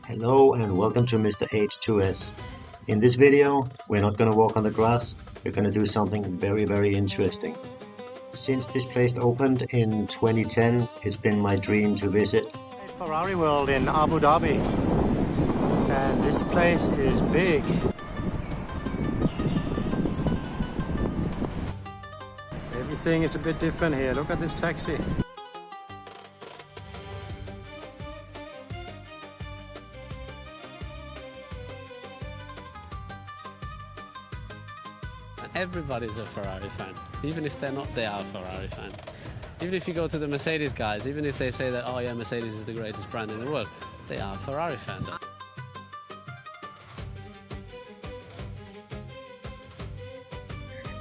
Hello and welcome to Mr. H2S. In this video, we're not going to walk on the grass, we're going to do something very interesting. Since this place opened in 2010, it's been my dream to visit Ferrari World in Abu Dhabi. And this place is big. Everything is a bit different here. Look at this taxi. Everybody's a Ferrari fan. Even if they're not, they are a Ferrari fan. Even if you go to the Mercedes guys, even if they say that, oh yeah, Mercedes is the greatest brand in the world, they are a Ferrari fan.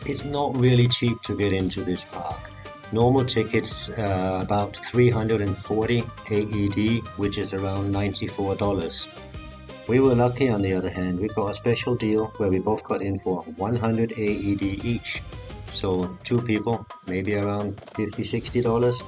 It's not really cheap to get into this park. Normal tickets about 340 AED, which is around $94. We were lucky on the other hand, we got a special deal where we both got in for 100 AED each. So two people, maybe around $50–60.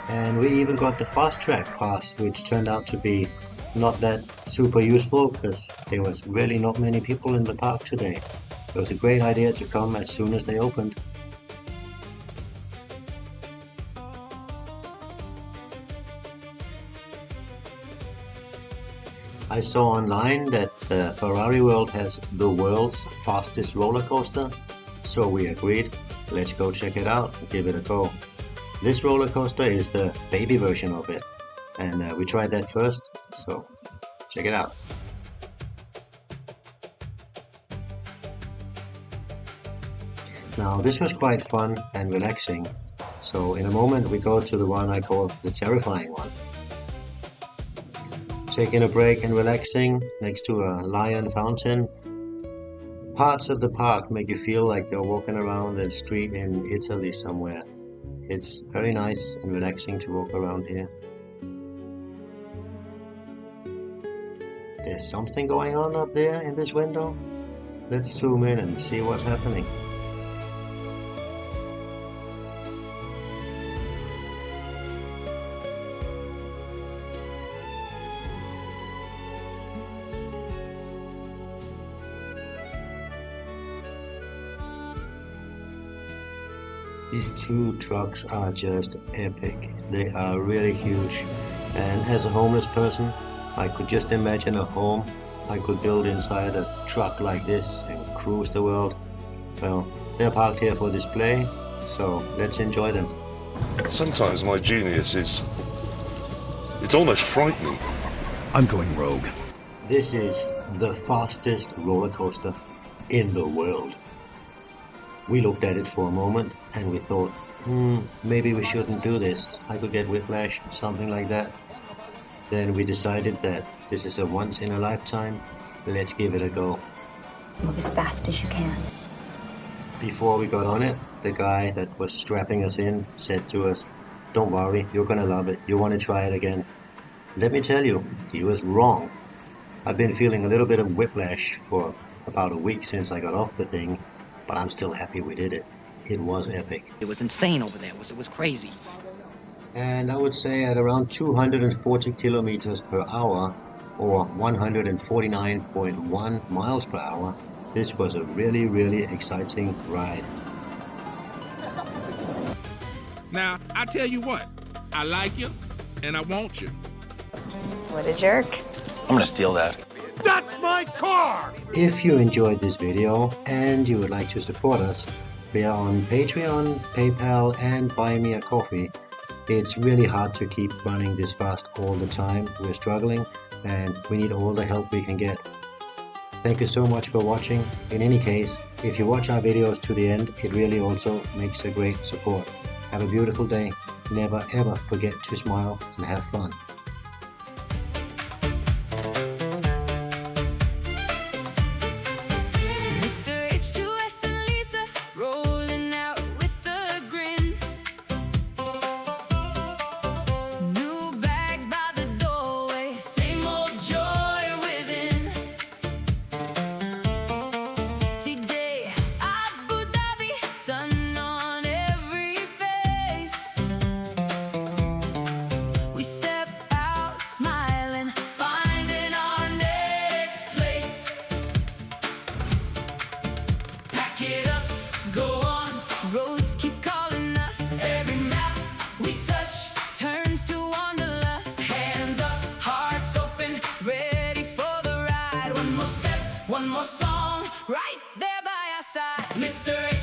And we even got the fast track pass, which turned out to be not that super useful because there was really not many people in the park today. It was a great idea to come as soon as they opened. I saw online that Ferrari World has the world's fastest roller coaster, so we agreed, let's go check it out and give it a go. This roller coaster is the baby version of it, and we tried that first, so check it out. Now this was quite fun and relaxing, so in a moment we go to the one I call the terrifying one. Taking a break and relaxing next to a lion fountain. Parts of the park make you feel like you're walking around a street in Italy somewhere. It's very nice and relaxing to walk around here. There's something going on up there in this window. Let's zoom in and see what's happening. These two trucks are just epic. They are really huge. And as a homeless person, I could just imagine a home I could build inside a truck like this and cruise the world. Well, they're parked here for display, so let's enjoy them. Sometimes my genius is... it's almost frightening. I'm going rogue. This is the fastest roller coaster in the world. We looked at it for a moment and we thought, maybe we shouldn't do this. I could get whiplash, something like that. Then we decided that this is a once in a lifetime. Let's give it a go. Move as fast as you can. Before we got on it, the guy that was strapping us in said to us, don't worry, you're gonna love it. You want to try it again. Let me tell you, he was wrong. I've been feeling a little bit of whiplash for about a week since I got off the thing. But I'm still happy we did it. It was epic. It was insane over there. It was crazy. And I would say at around 240 kilometers per hour, or 149.1 miles per hour, this was a really exciting ride. Now, I tell you what, I like you, and I want you. What a jerk. I'm gonna steal that. That's my car! If you enjoyed this video and you would like to support us, we are on Patreon, PayPal and Buy Me a Coffee. It's really hard to keep running this fast all the time. We're struggling and we need all the help we can get. Thank you so much for watching. In any case, if you watch our videos to the end, it really also makes a great support. Have a beautiful day. Never ever forget to smile and have fun. One more song right there by our side. Mr.